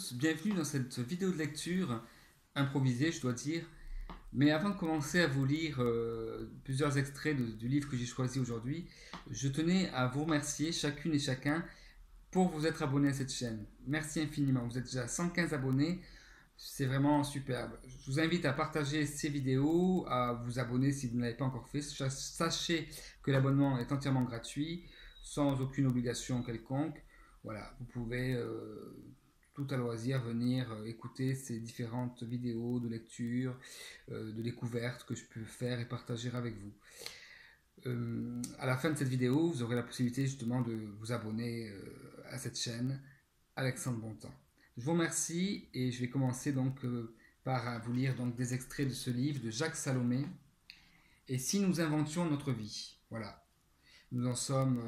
tous, bienvenue dans cette vidéo de lecture improvisée, je dois dire. Mais avant de commencer à vous lire plusieurs extraits du livre que j'ai choisi aujourd'hui, je tenais à vous remercier chacune et chacun pour vous être abonnés à cette chaîne. Merci infiniment, vous êtes déjà 115 abonnés, c'est vraiment superbe. Je vous invite à partager ces vidéos, à vous abonner si vous ne l'avez pas encore fait. Sachez que l'abonnement est entièrement gratuit, sans aucune obligation quelconque. Voilà, vous pouvez tout à loisir venir écouter ces différentes vidéos de lecture, de découverte que je peux faire et partager avec vous. À la fin de cette vidéo, vous aurez la possibilité justement de vous abonner à cette chaîne, Alexandre Bontemps. Je vous remercie et je vais commencer donc par vous lire donc des extraits de ce livre de Jacques Salomé. Et si nous inventions notre vie, voilà. Nous en sommes,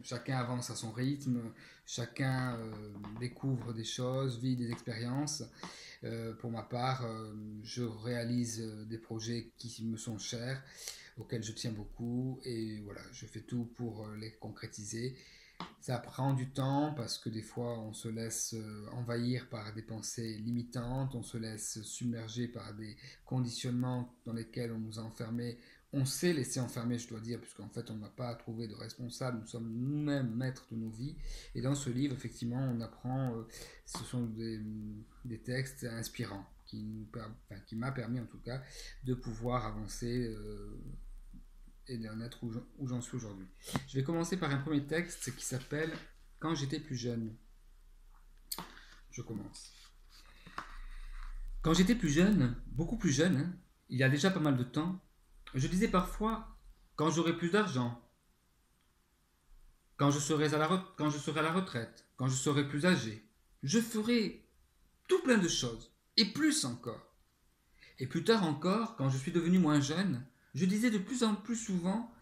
chacun avance à son rythme, chacun découvre des choses, vit des expériences. Pour ma part, je réalise des projets qui me sont chers, auxquels je tiens beaucoup, et voilà, je fais tout pour les concrétiser. Ça prend du temps parce que des fois on se laisse envahir par des pensées limitantes, on se laisse submerger par des conditionnements dans lesquels on nous a enfermés. On s'est laissé enfermer, je dois dire, puisqu'en fait on n'a pas trouvé de responsable, nous sommes nous-mêmes maîtres de nos vies. Et dans ce livre, effectivement, on apprend, ce sont des textes inspirants qui m'a permis en tout cas de pouvoir avancer et d'en être où j'en suis aujourd'hui. Je vais commencer par un premier texte qui s'appelle Quand j'étais plus jeune. Je commence. Quand j'étais plus jeune, beaucoup plus jeune, hein, il y a déjà pas mal de temps, je disais parfois quand j'aurai plus d'argent, quand je serai à la retraite, quand je serai plus âgé, je ferai tout plein de choses, et plus encore. Et plus tard encore, quand je suis devenu moins jeune, je disais de plus en plus souvent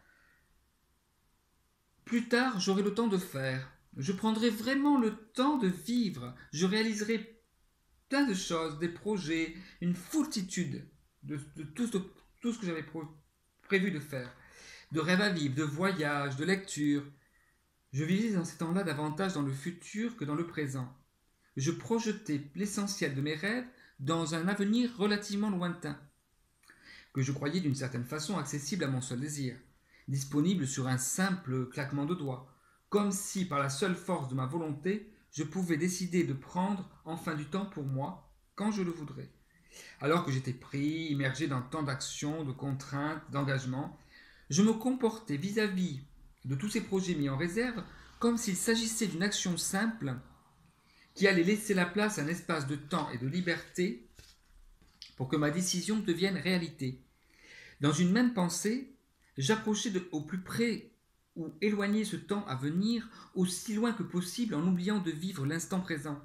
plus tard, j'aurai le temps de faire. Je prendrai vraiment le temps de vivre. Je réaliserai plein de choses, des projets, une foultitude de tout ce que j'avais prévu de faire. De rêves à vivre, de voyages, de lecture. Je vivais dans ces temps-là davantage dans le futur que dans le présent. Je projetais l'essentiel de mes rêves dans un avenir relativement lointain, que je croyais d'une certaine façon accessible à mon seul désir, disponible sur un simple claquement de doigts, comme si par la seule force de ma volonté, je pouvais décider de prendre enfin du temps pour moi quand je le voudrais. Alors que j'étais pris, immergé dans tant d'actions, de contraintes, d'engagements, je me comportais vis-à-vis de tous ces projets mis en réserve comme s'il s'agissait d'une action simple qui allait laisser la place à un espace de temps et de liberté pour que ma décision devienne réalité. Dans une même pensée, j'approchais au plus près ou éloigner ce temps à venir aussi loin que possible en oubliant de vivre l'instant présent,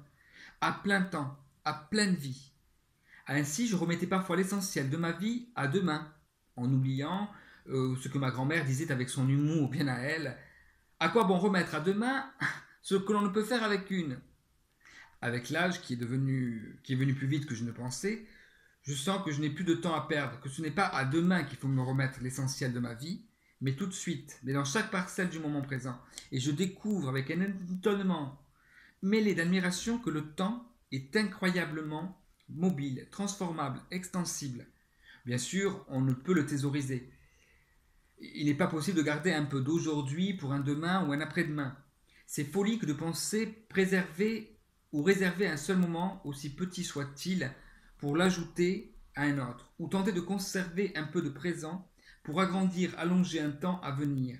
à plein temps, à pleine vie. Ainsi, je remettais parfois l'essentiel de ma vie à demain, en oubliant ce que ma grand-mère disait avec son humour bien à elle. À quoi bon remettre à demain ce que l'on ne peut faire avec une? Avec l'âge qui est venu plus vite que je ne pensais, je sens que je n'ai plus de temps à perdre, que ce n'est pas à demain qu'il faut me remettre l'essentiel de ma vie, mais tout de suite, mais dans chaque parcelle du moment présent. Et je découvre avec un étonnement mêlé d'admiration que le temps est incroyablement mobile, transformable, extensible. Bien sûr, on ne peut le thésauriser. Il n'est pas possible de garder un peu d'aujourd'hui pour un demain ou un après-demain. C'est folie que de penser préserver ou réserver un seul moment, aussi petit soit-il, pour l'ajouter à un autre, ou tenter de conserver un peu de présent pour agrandir, allonger un temps à venir.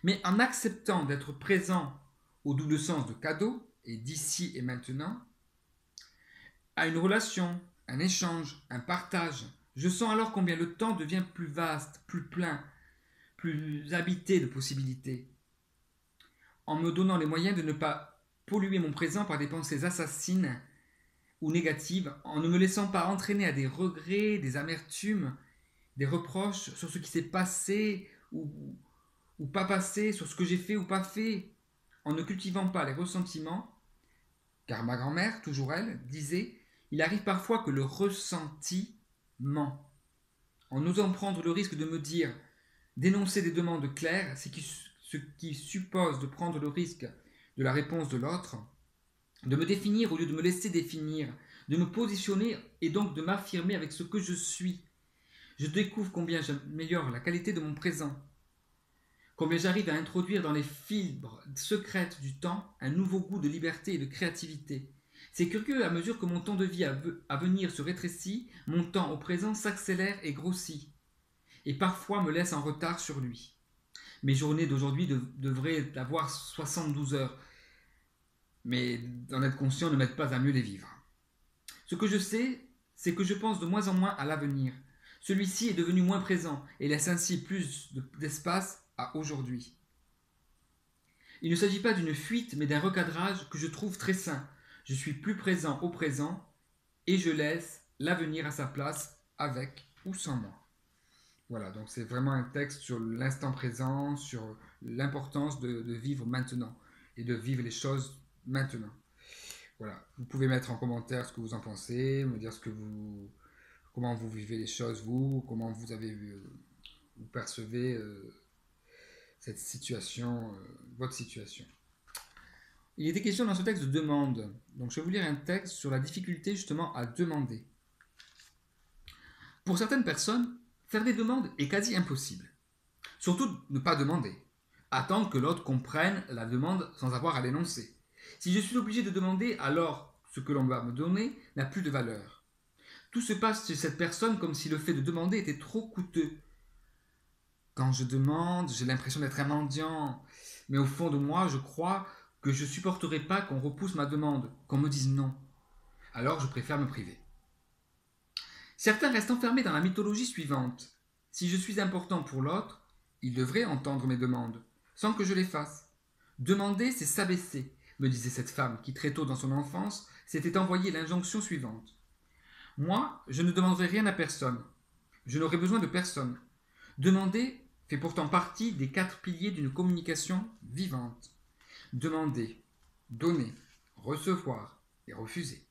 Mais en acceptant d'être présent au double sens de cadeau, et d'ici et maintenant, à une relation, un échange, un partage, je sens alors combien le temps devient plus vaste, plus plein, plus habité de possibilités, en me donnant les moyens de ne pas polluer mon présent par des pensées assassines ou négatives, en ne me laissant pas entraîner à des regrets, des amertumes, des reproches sur ce qui s'est passé ou pas passé, sur ce que j'ai fait ou pas fait, en ne cultivant pas les ressentiments, car ma grand-mère, toujours elle, disait « Il arrive parfois que le ressenti ment ». En osant prendre le risque de me dire « D'énoncer des demandes claires, ce qui suppose de prendre le risque de la réponse de l'autre, de me définir au lieu de me laisser définir, de me positionner et donc de m'affirmer avec ce que je suis. Je découvre combien j'améliore la qualité de mon présent, combien j'arrive à introduire dans les fibres secrètes du temps un nouveau goût de liberté et de créativité. C'est curieux, à mesure que mon temps de vie à venir se rétrécit, mon temps au présent s'accélère et grossit, et parfois me laisse en retard sur lui. Mes journées d'aujourd'hui devraient avoir 72 heures, mais d'en être conscient ne m'aide pas à mieux les vivre. Ce que je sais, c'est que je pense de moins en moins à l'avenir. Celui-ci est devenu moins présent et laisse ainsi plus d'espace à aujourd'hui. Il ne s'agit pas d'une fuite, mais d'un recadrage que je trouve très sain. Je suis plus présent au présent et je laisse l'avenir à sa place, avec ou sans moi. Voilà, donc c'est vraiment un texte sur l'instant présent, sur l'importance de vivre maintenant et de vivre les choses maintenant. Voilà, vous pouvez mettre en commentaire ce que vous en pensez, me dire comment vous vivez les choses, vous, comment vous vous percevez cette situation, votre situation. Il était question dans ce texte de demande. Donc je vais vous lire un texte sur la difficulté justement à demander. Pour certaines personnes, faire des demandes est quasi impossible. Surtout ne pas demander. Attendre que l'autre comprenne la demande sans avoir à l'énoncer. Si je suis obligé de demander, alors ce que l'on va me donner n'a plus de valeur. Tout se passe chez cette personne comme si le fait de demander était trop coûteux. Quand je demande, j'ai l'impression d'être un mendiant. Mais au fond de moi, je crois que je ne supporterai pas qu'on repousse ma demande, qu'on me dise non. Alors je préfère me priver. Certains restent enfermés dans la mythologie suivante. Si je suis important pour l'autre, il devrait entendre mes demandes, sans que je les fasse. Demander, c'est s'abaisser, me disait cette femme qui, très tôt dans son enfance, s'était envoyé l'injonction suivante. Moi, je ne demanderai rien à personne. Je n'aurai besoin de personne. Demander fait pourtant partie des 4 piliers d'une communication vivante. Demander, donner, recevoir et refuser.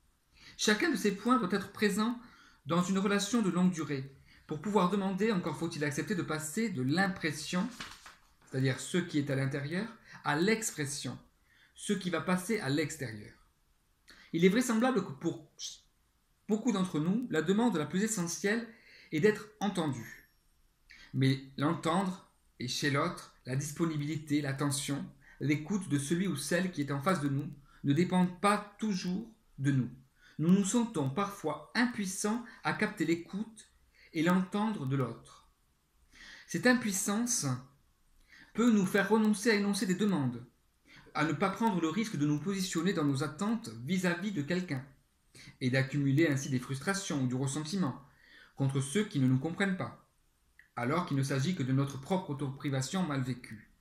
Chacun de ces points doit être présent dans une relation de longue durée. Pour pouvoir demander, encore faut-il accepter de passer de l'impression, c'est-à-dire ce qui est à l'intérieur, à l'expression, ce qui va passer à l'extérieur. Il est vraisemblable que pour beaucoup d'entre nous, la demande la plus essentielle est d'être entendu. Mais l'entendre est chez l'autre, la disponibilité, l'attention, l'écoute de celui ou celle qui est en face de nous ne dépendent pas toujours de nous. Nous nous sentons parfois impuissants à capter l'écoute et l'entendre de l'autre. Cette impuissance peut nous faire renoncer à énoncer des demandes, à ne pas prendre le risque de nous positionner dans nos attentes vis-à-vis de quelqu'un, et d'accumuler ainsi des frustrations ou du ressentiment contre ceux qui ne nous comprennent pas, alors qu'il ne s'agit que de notre propre autoprivation mal vécue.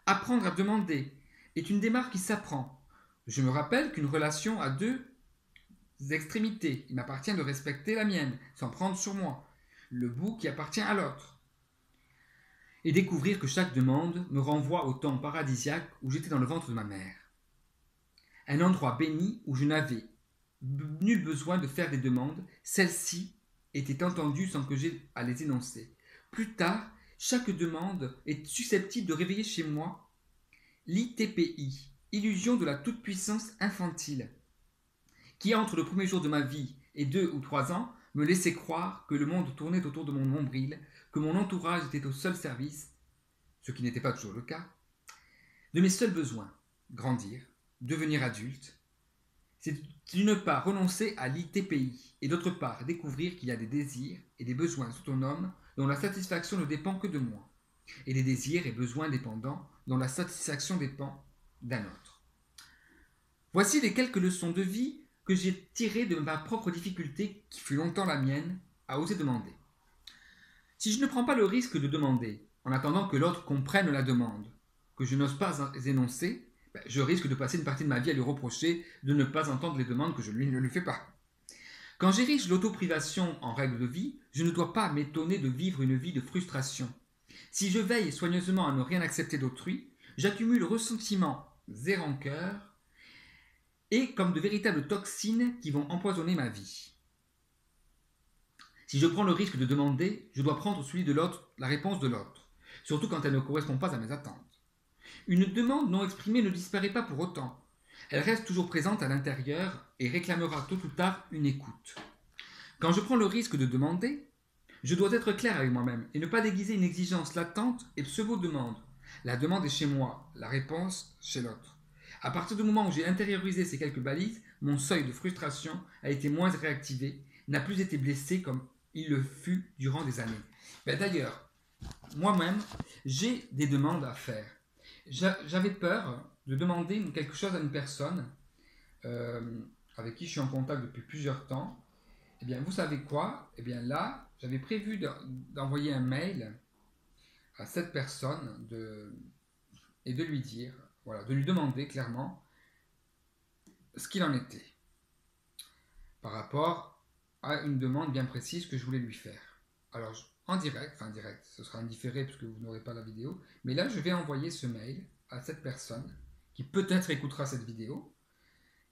Apprendre à demander est une démarche qui s'apprend. Je me rappelle qu'une relation a 2 extrémités. Il m'appartient de respecter la mienne, sans prendre sur moi le bout qui appartient à l'autre. Et découvrir que chaque demande me renvoie au temps paradisiaque où j'étais dans le ventre de ma mère. Un endroit béni où je n'avais nul besoin de faire des demandes, celles-ci étaient entendues sans que j'aie à les énoncer. Plus tard, chaque demande est susceptible de réveiller chez moi l'ITPI, illusion de la toute-puissance infantile, qui entre le premier jour de ma vie et 2 ou 3 ans me laissait croire que le monde tournait autour de mon nombril, que mon entourage était au seul service, ce qui n'était pas toujours le cas, de mes seuls besoins, grandir, devenir adulte. C'est d'une part renoncer à l'ITPI et d'autre part découvrir qu'il y a des désirs et des besoins autonomes dont la satisfaction ne dépend que de moi, et des désirs et besoins dépendants dont la satisfaction dépend d'un autre. Voici les quelques leçons de vie que j'ai tirées de ma propre difficulté, qui fut longtemps la mienne, à oser demander. Si je ne prends pas le risque de demander, en attendant que l'autre comprenne la demande, que je n'ose pas énoncer, je risque de passer une partie de ma vie à lui reprocher de ne pas entendre les demandes que je ne lui fais pas. Quand j'érige l'autoprivation en règle de vie, je ne dois pas m'étonner de vivre une vie de frustration. Si je veille soigneusement à ne rien accepter d'autrui, j'accumule ressentiments et rancœurs, et comme de véritables toxines qui vont empoisonner ma vie. Si je prends le risque de demander, je dois prendre celui de l'autre, la réponse de l'autre, surtout quand elle ne correspond pas à mes attentes. Une demande non exprimée ne disparaît pas pour autant. Elle reste toujours présente à l'intérieur et réclamera tôt ou tard une écoute. Quand je prends le risque de demander, je dois être clair avec moi-même et ne pas déguiser une exigence latente et pseudo-demande. La demande est chez moi, la réponse chez l'autre. À partir du moment où j'ai intériorisé ces quelques balises, mon seuil de frustration a été moins réactivé, n'a plus été blessé comme il le fut durant des années. D'ailleurs, moi-même, j'ai des demandes à faire. J'avais peur de demander quelque chose à une personne avec qui je suis en contact depuis plusieurs temps. Eh bien, vous savez quoi? Eh bien, là, j'avais prévu d'envoyer un mail à cette personne et de lui dire, voilà, de lui demander clairement ce qu'il en était par rapport à une demande bien précise que je voulais lui faire. Alors, en direct, ce sera indifféré puisque vous n'aurez pas la vidéo, mais là, je vais envoyer ce mail à cette personne qui peut-être écoutera cette vidéo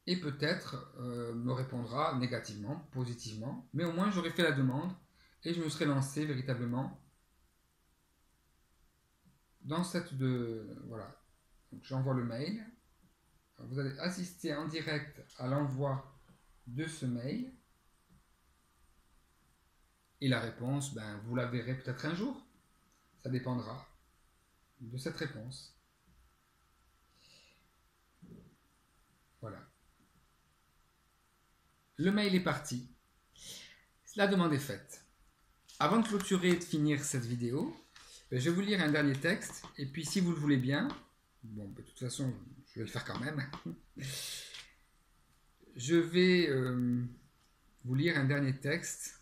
et peut-être me répondra négativement, positivement, mais au moins j'aurai fait la demande et je me serai lancé véritablement dans voilà. Donc j'envoie le mail. Alors, vous allez assister en direct à l'envoi de ce mail et la réponse, vous la verrez peut-être un jour. Ça dépendra de cette réponse. Voilà. Le mail est parti. La demande est faite. Avant de clôturer et de finir cette vidéo, je vais vous lire un dernier texte. Et puis si vous le voulez bien, de toute façon, je vais le faire quand même. Je vais vous lire un dernier texte.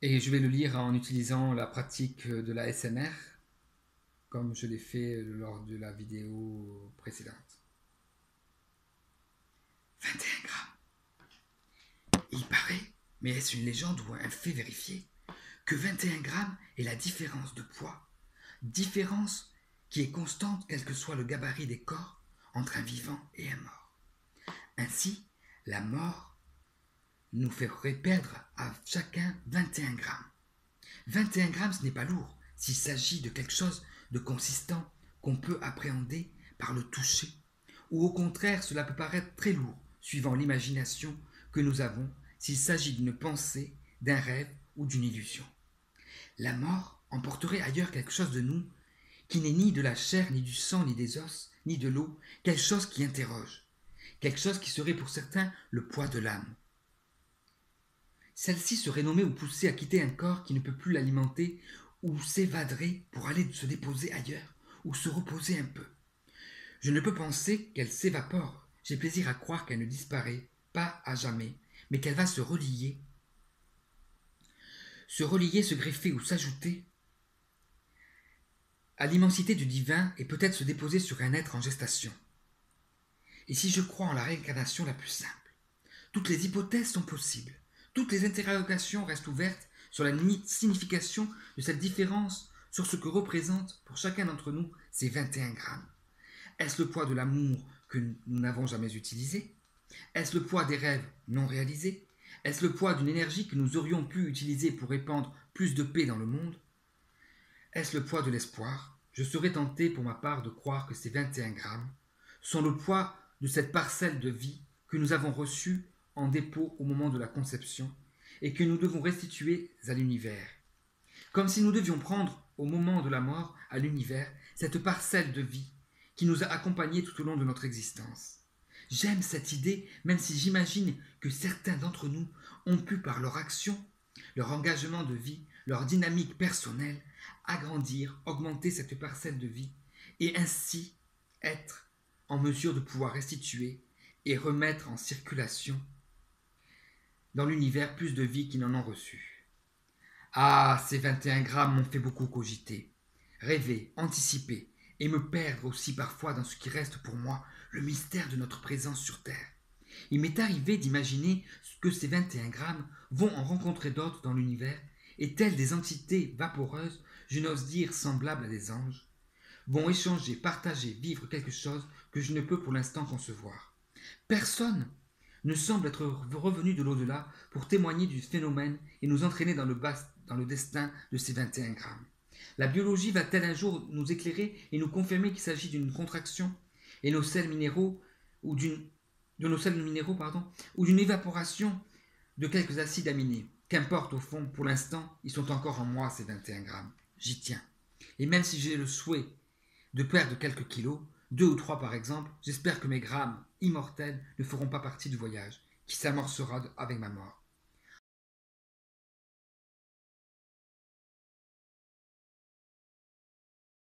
Et je vais le lire en utilisant la pratique de la SMR, comme je l'ai fait lors de la vidéo précédente. 21 grammes. Il paraît, mais est-ce une légende ou un fait vérifié, que 21 grammes est la différence de poids, différence qui est constante quel que soit le gabarit des corps entre un vivant et un mort. Ainsi, la mort nous ferait perdre à chacun 21 grammes. 21 grammes, ce n'est pas lourd s'il s'agit de quelque chose de consistant qu'on peut appréhender par le toucher, ou au contraire, cela peut paraître très lourd, suivant l'imagination que nous avons, s'il s'agit d'une pensée, d'un rêve ou d'une illusion. La mort emporterait ailleurs quelque chose de nous, qui n'est ni de la chair, ni du sang, ni des os, ni de l'eau, quelque chose qui interroge, quelque chose qui serait pour certains le poids de l'âme. Celle-ci serait nommée ou poussée à quitter un corps qui ne peut plus l'alimenter ou s'évaderait pour aller se déposer ailleurs ou se reposer un peu. Je ne peux penser qu'elle s'évapore. J'ai plaisir à croire qu'elle ne disparaît, pas à jamais, mais qu'elle va se relier, se greffer ou s'ajouter à l'immensité du divin et peut-être se déposer sur un être en gestation. Et si je crois en la réincarnation la plus simple, toutes les hypothèses sont possibles. Toutes les interrogations restent ouvertes sur la signification de cette différence, sur ce que représente pour chacun d'entre nous ces 21 grammes. Est-ce le poids de l'amour que nous n'avons jamais utilisé? Est-ce le poids des rêves non réalisés? Est-ce le poids d'une énergie que nous aurions pu utiliser pour répandre plus de paix dans le monde? Est-ce le poids de l'espoir? Je serais tenté pour ma part de croire que ces 21 grammes sont le poids de cette parcelle de vie que nous avons reçue en dépôt au moment de la conception et que nous devons restituer à l'univers. Comme si nous devions prendre au moment de la mort à l'univers cette parcelle de vie qui nous a accompagnés tout au long de notre existence. J'aime cette idée, même si j'imagine que certains d'entre nous ont pu, par leur action, leur engagement de vie, leur dynamique personnelle, agrandir, augmenter cette parcelle de vie et ainsi être en mesure de pouvoir restituer et remettre en circulation dans l'univers plus de vie qu'ils n'en ont reçu. Ah, ces 21 grammes m'ont fait beaucoup cogiter, rêver, anticiper, et me perdre aussi parfois dans ce qui reste pour moi le mystère de notre présence sur Terre. Il m'est arrivé d'imaginer que ces 21 grammes vont en rencontrer d'autres dans l'univers, et telles des entités vaporeuses, je n'ose dire semblables à des anges, vont échanger, partager, vivre quelque chose que je ne peux pour l'instant concevoir. Personne ne semble être revenu de l'au-delà pour témoigner du phénomène et nous entraîner dans le destin de ces 21 grammes. La biologie va-t-elle un jour nous éclairer et nous confirmer qu'il s'agit d'une contraction et nos sels minéraux ou de nos sels minéraux ou d'une évaporation de quelques acides aminés? Qu'importe au fond, pour l'instant, ils sont encore en moi ces 21 grammes. J'y tiens. Et même si j'ai le souhait de perdre quelques kilos, 2 ou 3 par exemple, j'espère que mes grammes immortels ne feront pas partie du voyage qui s'amorcera avec ma mort.